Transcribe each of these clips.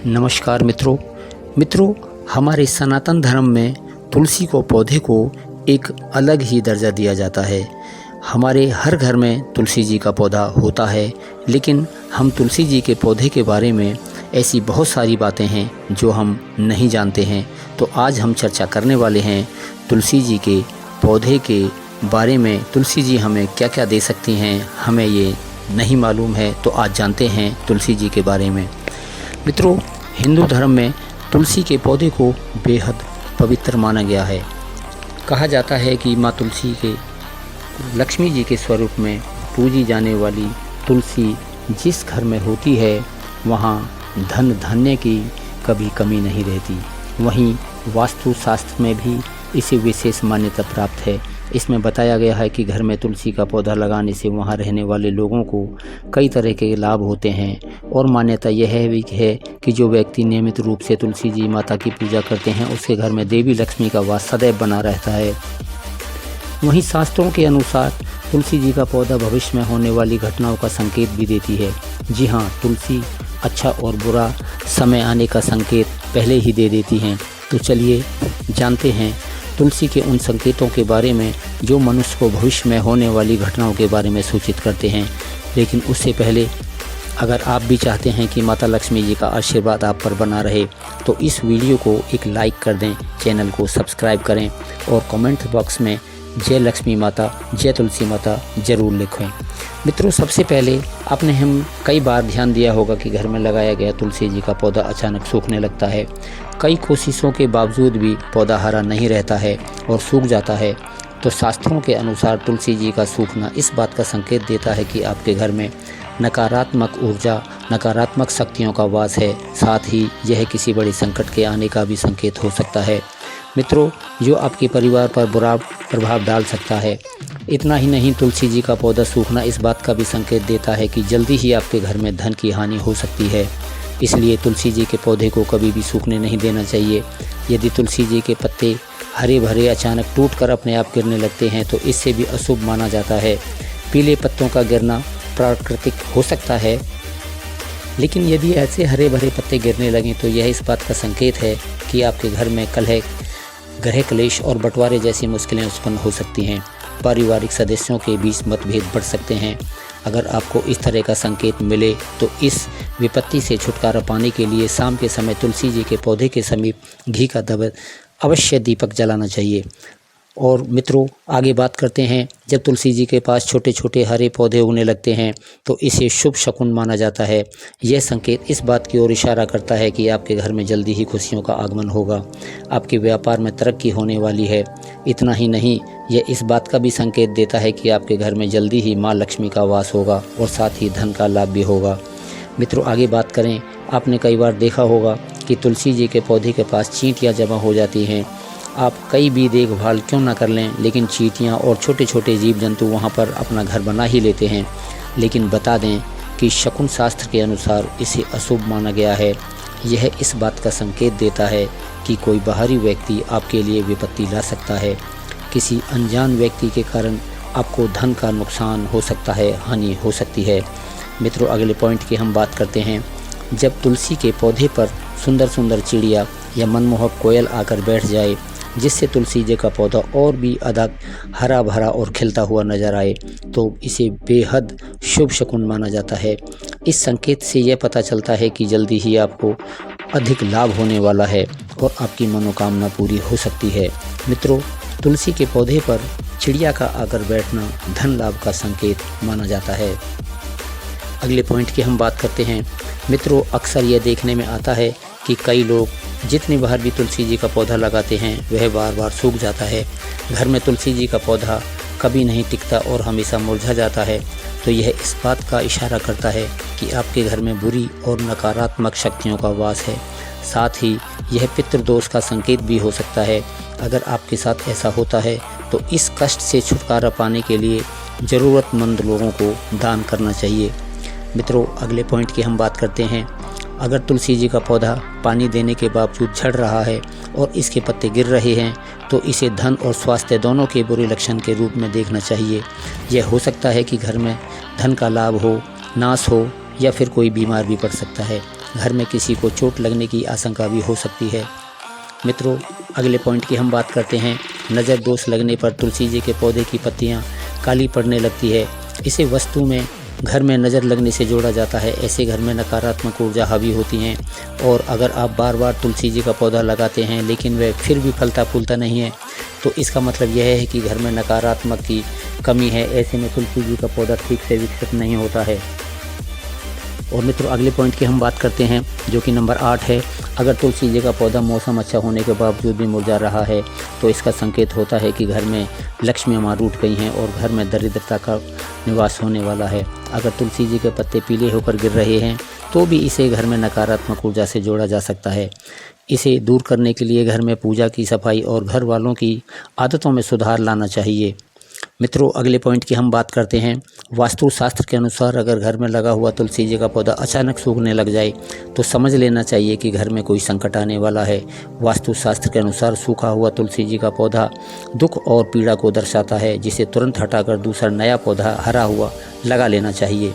नमस्कार मित्रों, हमारे सनातन धर्म में तुलसी को पौधे को एक अलग ही दर्जा दिया जाता है। हमारे हर घर में तुलसी जी का पौधा होता है, लेकिन हम तुलसी जी के पौधे के बारे में ऐसी बहुत सारी बातें हैं जो हम नहीं जानते हैं। तो आज हम चर्चा करने वाले हैं तुलसी जी के पौधे के बारे में। तुलसी जी हमें क्या क्या दे सकती हैं, हमें ये नहीं मालूम है, तो आज जानते हैं तुलसी जी के बारे में। मित्रों, हिंदू धर्म में तुलसी के पौधे को बेहद पवित्र माना गया है। कहा जाता है कि माँ तुलसी के लक्ष्मी जी के स्वरूप में पूजी जाने वाली तुलसी जिस घर में होती है वहाँ धन धान्य की कभी कमी नहीं रहती। वहीं वास्तु शास्त्र में भी इसे विशेष मान्यता प्राप्त है। इसमें बताया गया है कि घर में तुलसी का पौधा लगाने से वहाँ रहने वाले लोगों को कई तरह के लाभ होते हैं। और मान्यता यह भी है कि जो व्यक्ति नियमित रूप से तुलसी जी माता की पूजा करते हैं उसके घर में देवी लक्ष्मी का वास सदैव बना रहता है। वहीं शास्त्रों के अनुसार तुलसी जी का पौधा भविष्य में होने वाली घटनाओं का संकेत भी देती है। जी हाँ, तुलसी अच्छा और बुरा समय आने का संकेत पहले ही दे देती हैं। तो चलिए जानते हैं तुलसी के उन संकेतों के बारे में जो मनुष्य को भविष्य में होने वाली घटनाओं के बारे में सूचित करते हैं। लेकिन उससे पहले अगर आप भी चाहते हैं कि माता लक्ष्मी जी का आशीर्वाद आप पर बना रहे तो इस वीडियो को एक लाइक कर दें, चैनल को सब्सक्राइब करें और कमेंट बॉक्स में जय लक्ष्मी माता, जय तुलसी माता ज़रूर लिखें। मित्रों, सबसे पहले आपने हम कई बार ध्यान दिया होगा कि घर में लगाया गया तुलसी जी का पौधा अचानक सूखने लगता है। कई कोशिशों के बावजूद भी पौधा हरा नहीं रहता है और सूख जाता है। तो शास्त्रों के अनुसार तुलसी जी का सूखना इस बात का संकेत देता है कि आपके घर में नकारात्मक ऊर्जा, नकारात्मक शक्तियों का वास है। साथ ही यह किसी बड़े संकट के आने का भी संकेत हो सकता है मित्रों, जो आपके परिवार पर बुरा प्रभाव डाल सकता है। इतना ही नहीं, तुलसी जी का पौधा सूखना इस बात का भी संकेत देता है कि जल्दी ही आपके घर में धन की हानि हो सकती है। इसलिए तुलसी जी के पौधे को कभी भी सूखने नहीं देना चाहिए। यदि तुलसी जी के पत्ते हरे भरे अचानक टूटकर अपने आप गिरने लगते हैं तो इससे भी अशुभ माना जाता है। पीले पत्तों का गिरना प्राकृतिक हो सकता है, लेकिन यदि ऐसे हरे भरे पत्ते गिरने लगें तो यह इस बात का संकेत है कि आपके घर में कलह, गृह क्लेश और बंटवारे जैसी मुश्किलें उत्पन्न हो सकती हैं। पारिवारिक सदस्यों के बीच मतभेद बढ़ सकते हैं। अगर आपको इस तरह का संकेत मिले तो इस विपत्ति से छुटकारा पाने के लिए शाम के समय तुलसी जी के पौधे के समीप घी का अवश्य दीपक जलाना चाहिए। और मित्रों, आगे बात करते हैं। जब तुलसी जी के पास छोटे छोटे हरे पौधे उगने लगते हैं तो इसे शुभ शकुन माना जाता है। यह संकेत इस बात की ओर इशारा करता है कि आपके घर में जल्दी ही खुशियों का आगमन होगा, आपके व्यापार में तरक्की होने वाली है। इतना ही नहीं, यह इस बात का भी संकेत देता है कि आपके घर में जल्दी ही माँ लक्ष्मी का वास होगा और साथ ही धन का लाभ भी होगा। मित्रों, आगे बात करें। आपने कई बार देखा होगा कि तुलसी जी के पौधे के पास चींटियाँ जमा हो जाती हैं। आप कई भी देखभाल क्यों ना कर लें, लेकिन चींटियाँ और छोटे छोटे जीव जंतु वहाँ पर अपना घर बना ही लेते हैं। लेकिन बता दें कि शकुन शास्त्र के अनुसार इसे अशुभ माना गया है। यह इस बात का संकेत देता है कि कोई बाहरी व्यक्ति आपके लिए विपत्ति ला सकता है। किसी अनजान व्यक्ति के कारण आपको धन का नुकसान हो सकता है, हानि हो सकती है। मित्रों, अगले पॉइंट की हम बात करते हैं। जब तुलसी के पौधे पर सुंदर सुंदर चिड़िया या मनमोहक कोयल आकर बैठ जाए, जिससे तुलसी जी का पौधा और भी अधिक हरा भरा और खिलता हुआ नजर आए, तो इसे बेहद शुभ शकुन माना जाता है। इस संकेत से यह पता चलता है कि जल्दी ही आपको अधिक लाभ होने वाला है और आपकी मनोकामना पूरी हो सकती है। मित्रों, तुलसी के पौधे पर चिड़िया का आकर बैठना धन लाभ का संकेत माना जाता है। अगले पॉइंट की हम बात करते हैं। मित्रों, अक्सर यह देखने में आता है कि कई लोग जितनी बार भी तुलसी जी का पौधा लगाते हैं वह बार बार सूख जाता है। घर में तुलसी जी का पौधा कभी नहीं टिकता और हमेशा मुरझा जाता है। तो यह इस बात का इशारा करता है कि आपके घर में बुरी और नकारात्मक शक्तियों का वास है। साथ ही यह पितृदोष का संकेत भी हो सकता है। अगर आपके साथ ऐसा होता है तो इस कष्ट से छुटकारा पाने के लिए ज़रूरतमंद लोगों को दान करना चाहिए। मित्रों, अगले पॉइंट की हम बात करते हैं। अगर तुलसी जी का पौधा पानी देने के बावजूद झड़ रहा है और इसके पत्ते गिर रहे हैं तो इसे धन और स्वास्थ्य दोनों के बुरे लक्षण के रूप में देखना चाहिए। यह हो सकता है कि घर में धन का लाभ हो, नाश हो या फिर कोई बीमार भी पड़ सकता है। घर में किसी को चोट लगने की आशंका भी हो सकती है। मित्रों, अगले पॉइंट की हम बात करते हैं। नज़र दोष लगने पर तुलसी जी के पौधे की पत्तियां काली पड़ने लगती है। इसे वस्तु में घर में नज़र लगने से जोड़ा जाता है। ऐसे घर में नकारात्मक ऊर्जा हावी होती हैं और अगर आप बार बार तुलसी जी का पौधा लगाते हैं लेकिन वह फिर भी फलता फूलता नहीं है, तो इसका मतलब यह है कि घर में नकारात्मक की कमी है। ऐसे में तुलसी जी का पौधा ठीक से विकसित नहीं होता है। और मित्रों, अगले पॉइंट की हम बात करते हैं जो कि नंबर 8 है। अगर तुलसी जी का पौधा मौसम अच्छा होने के बावजूद भी मुरझा रहा है तो इसका संकेत होता है कि घर में लक्ष्मी माँ रूठ गई हैं और घर में दरिद्रता का निवास होने वाला है। अगर तुलसी जी के पत्ते पीले होकर गिर रहे हैं तो भी इसे घर में नकारात्मक ऊर्जा से जोड़ा जा सकता है। इसे दूर करने के लिए घर में पूजा की सफाई और घर वालों की आदतों में सुधार लाना चाहिए। मित्रों, अगले पॉइंट की हम बात करते हैं। वास्तुशास्त्र के अनुसार अगर घर में लगा हुआ तुलसी जी का पौधा अचानक सूखने लग जाए तो समझ लेना चाहिए कि घर में कोई संकट आने वाला है। वास्तुशास्त्र के अनुसार सूखा हुआ तुलसी जी का पौधा दुख और पीड़ा को दर्शाता है, जिसे तुरंत हटाकर दूसरा नया पौधा हरा हुआ लगा लेना चाहिए।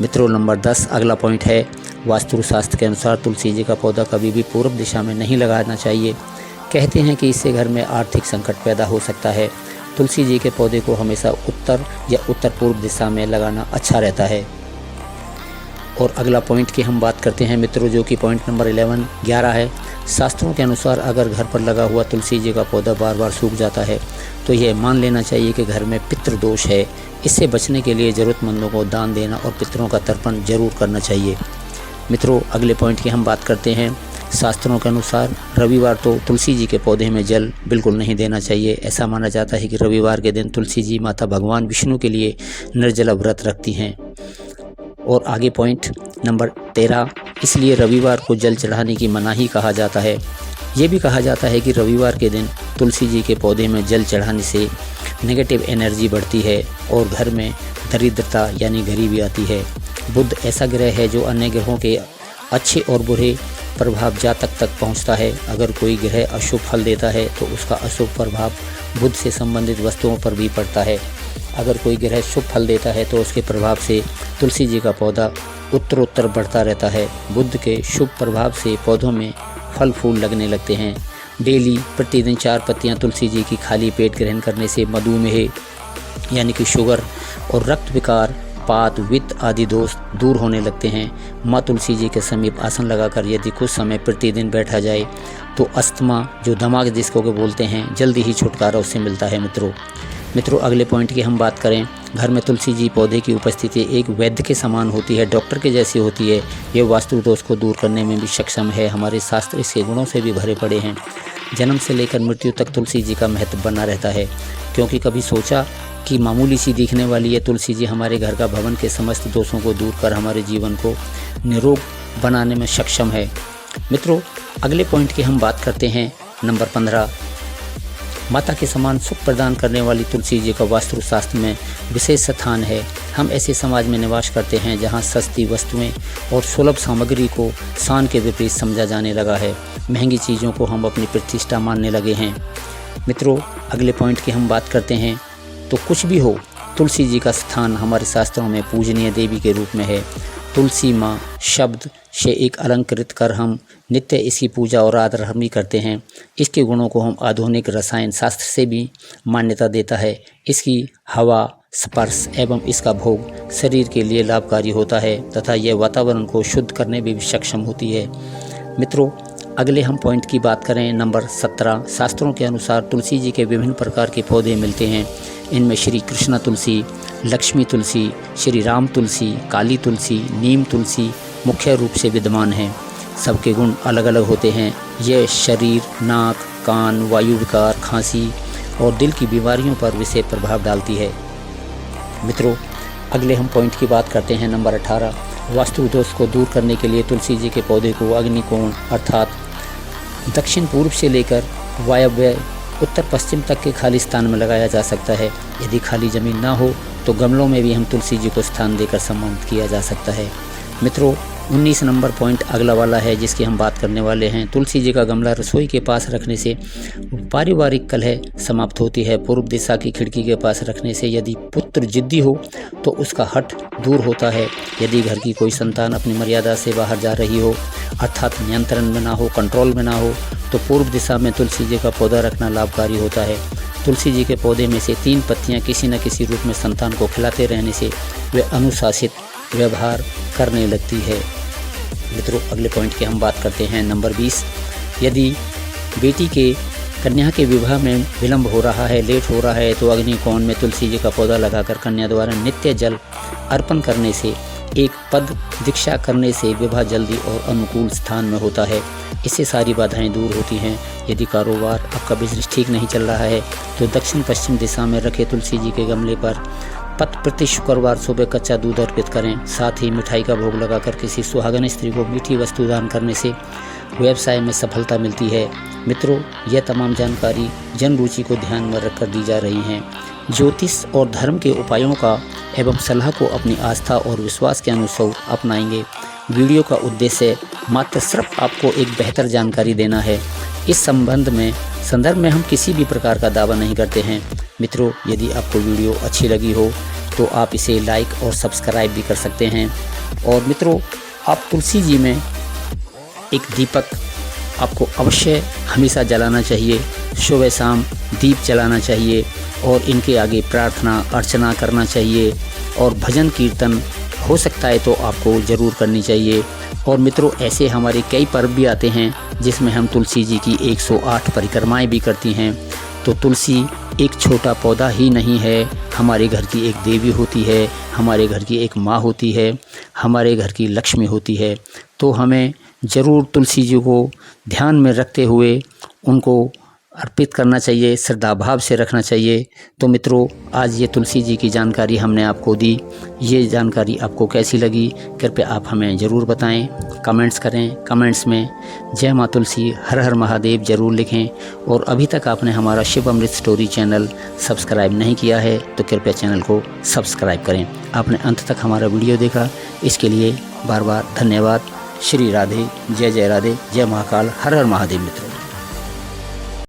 मित्रों, नंबर 10 अगला पॉइंट है। वास्तुशास्त्र के अनुसार तुलसी जी का पौधा कभी भी पूर्व दिशा में नहीं लगाना चाहिए। कहते हैं कि इससे घर में आर्थिक संकट पैदा हो सकता है। तुलसी जी के पौधे को हमेशा उत्तर या उत्तर पूर्व दिशा में लगाना अच्छा रहता है। और अगला पॉइंट की हम बात करते हैं मित्रों, जो कि पॉइंट नंबर 11 है। शास्त्रों के अनुसार अगर घर पर लगा हुआ तुलसी जी का पौधा बार बार सूख जाता है तो यह मान लेना चाहिए कि घर में पितृ दोष है। इससे बचने के लिए ज़रूरतमंदों को दान देना और पितरों का तर्पण जरूर करना चाहिए। मित्रों, अगले पॉइंट की हम बात करते हैं। शास्त्रों के अनुसार रविवार तो तुलसी जी के पौधे में जल बिल्कुल नहीं देना चाहिए। ऐसा माना जाता है कि रविवार के दिन तुलसी जी माता भगवान विष्णु के लिए निर्जला व्रत रखती हैं। और आगे पॉइंट नंबर 13, इसलिए रविवार को जल चढ़ाने की मनाही कहा जाता है। ये भी कहा जाता है कि रविवार के दिन तुलसी जी के पौधे में जल चढ़ाने से नेगेटिव एनर्जी बढ़ती है और घर में दरिद्रता यानी गरीबी आती है। बुध ऐसा ग्रह है जो अन्य ग्रहों के अच्छे और बुरे प्रभाव जातक तक पहुंचता है। अगर कोई ग्रह अशुभ फल देता है तो उसका अशुभ प्रभाव बुध से संबंधित वस्तुओं पर भी पड़ता है। अगर कोई ग्रह शुभ फल देता है तो उसके प्रभाव से तुलसी जी का पौधा उत्तरोत्तर बढ़ता रहता है। बुध के शुभ प्रभाव से पौधों में फल फूल लगने लगते हैं। डेली प्रतिदिन 4 पत्तियां तुलसी जी की खाली पेट ग्रहण करने से मधुमेह यानी कि शुगर और रक्त विकार, पात, वित्त आदि दोष दूर होने लगते हैं। माँ तुलसी जी के समीप आसन लगाकर यदि कुछ समय प्रतिदिन बैठा जाए तो अस्थमा, जो दिमाग जिसको के बोलते हैं, जल्दी ही छुटकारा उससे मिलता है। मित्रों, अगले पॉइंट की हम बात करें। घर में तुलसी जी पौधे की उपस्थिति एक वैद्य के समान होती है, डॉक्टर के जैसी होती है। ये वास्तु दोष को दूर करने में भी सक्षम है। हमारे शास्त्र इसके गुणों से भी भरे पड़े हैं। जन्म से लेकर मृत्यु तक तुलसी जी का महत्व बना रहता है। क्योंकि कभी सोचा कि मामूली सी दिखने वाली ये तुलसी जी हमारे घर का भवन के समस्त दोषों को दूर कर हमारे जीवन को निरोग बनाने में सक्षम है। मित्रों, अगले पॉइंट की हम बात करते हैं। नंबर 15, माता के समान सुख प्रदान करने वाली तुलसी जी का वास्तुशास्त्र में विशेष स्थान है। हम ऐसे समाज में निवास करते हैं जहां सस्ती वस्तुएं और सुलभ सामग्री को शान के विपरीत समझा जाने लगा है। महंगी चीज़ों को हम अपनी प्रतिष्ठा मानने लगे हैं। मित्रों, अगले पॉइंट की हम बात करते हैं। तो कुछ भी हो, तुलसी जी का स्थान हमारे शास्त्रों में पूजनीय देवी के रूप में है। तुलसी माँ शब्द से एक अलंकृत कर हम नित्य इसकी पूजा और आदर भी करते हैं। इसके गुणों को हम आधुनिक रसायन शास्त्र से भी मान्यता देता है। इसकी हवा, स्पर्श एवं इसका भोग शरीर के लिए लाभकारी होता है तथा यह वातावरण को शुद्ध करने में भी सक्षम होती है। मित्रों, अगले हम पॉइंट की बात करें। नंबर 17, शास्त्रों के अनुसार तुलसी जी के विभिन्न प्रकार के पौधे मिलते हैं। इनमें श्री कृष्ण तुलसी, लक्ष्मी तुलसी, श्री राम तुलसी, काली तुलसी, नीम तुलसी मुख्य रूप से विद्यमान हैं। सबके गुण अलग अलग होते हैं। यह शरीर, नाक, कान, वायु विकार, खांसी और दिल की बीमारियों पर विशेष प्रभाव डालती है। मित्रों, अगले हम पॉइंट की बात करते हैं। नंबर 18, वास्तु दोष को दूर करने के लिए तुलसी जी के पौधे को अग्निकोण अर्थात दक्षिण पूर्व से लेकर वायव्य उत्तर पश्चिम तक के खाली स्थान में लगाया जा सकता है। यदि खाली ज़मीन ना हो तो गमलों में भी हम तुलसी जी को स्थान देकर सम्मानित किया जा सकता है। मित्रों, 19 नंबर पॉइंट अगला वाला है जिसकी हम बात करने वाले हैं। तुलसी जी का गमला रसोई के पास रखने से पारिवारिक कलह समाप्त होती है। पूर्व दिशा की खिड़की के पास रखने से यदि पुत्र जिद्दी हो तो उसका हठ दूर होता है। यदि घर की कोई संतान अपनी मर्यादा से बाहर जा रही हो, अर्थात नियंत्रण में ना हो, कंट्रोल में ना हो, तो पूर्व दिशा में तुलसी जी का पौधा रखना लाभकारी होता है। तुलसी जी के पौधे में से 3 पत्तियां किसी न किसी रूप में संतान को खिलाते रहने से वे अनुशासित व्यवहार करने लगती है। मित्रों, अगले पॉइंट की हम बात करते हैं नंबर 20। यदि बेटी के कन्या के विवाह में विलंब हो रहा है, लेट हो रहा है, तो अग्निकोण में तुलसी जी का पौधा लगाकर कन्या द्वारा नित्य जल अर्पण करने से, एक पद दीक्षा करने से विवाह जल्दी और अनुकूल स्थान में होता है। इससे सारी बाधाएं दूर होती हैं। यदि कारोबार, आपका बिजनेस ठीक नहीं चल रहा है तो दक्षिण पश्चिम दिशा में रखे तुलसी जी के गमले पर प्रति शुक्रवार सुबह कच्चा दूध अर्पित करें। साथ ही मिठाई का भोग लगाकर किसी सुहागन स्त्री को मीठी वस्तु दान करने से व्यवसाय में सफलता मिलती है। मित्रों, यह तमाम जानकारी जन रुचि को ध्यान में रखकर दी जा रही हैं। ज्योतिष और धर्म के उपायों का एवं सलाह को अपनी आस्था और विश्वास के अनुसार अपनाएंगे। वीडियो का उद्देश्य मात्र सिर्फ आपको एक बेहतर जानकारी देना है। इस संदर्भ में हम किसी भी प्रकार का दावा नहीं करते हैं। मित्रों, यदि आपको वीडियो अच्छी लगी हो तो आप इसे लाइक और सब्सक्राइब भी कर सकते हैं। और मित्रों, आप तुलसी जी में एक दीपक आपको अवश्य हमेशा जलाना चाहिए। सुबह शाम दीप जलाना चाहिए और इनके आगे प्रार्थना अर्चना करना चाहिए और भजन कीर्तन हो सकता है तो आपको ज़रूर करनी चाहिए। और मित्रों, ऐसे हमारे कई पर्व भी आते हैं जिसमें हम तुलसी जी की 108 परिक्रमाएं भी करती हैं। तो तुलसी एक छोटा पौधा ही नहीं है, हमारे घर की एक देवी होती है, हमारे घर की एक माँ होती है, हमारे घर की लक्ष्मी होती है। तो हमें ज़रूर तुलसी जी को ध्यान में रखते हुए उनको अर्पित करना चाहिए, श्रद्धा भाव से रखना चाहिए। तो मित्रों, आज ये तुलसी जी की जानकारी हमने आपको दी। ये जानकारी आपको कैसी लगी कृपया आप हमें ज़रूर बताएं, कमेंट्स करें। कमेंट्स में जय माँ तुलसी, हर हर महादेव ज़रूर लिखें। और अभी तक आपने हमारा शिव अमृत स्टोरी चैनल सब्सक्राइब नहीं किया है तो कृपया चैनल को सब्सक्राइब करें। आपने अंत तक हमारा वीडियो देखा, इसके लिए बार बार धन्यवाद। श्री राधे, जय जय राधे, जय महाकाल, हर हर महादेव। मित्रों।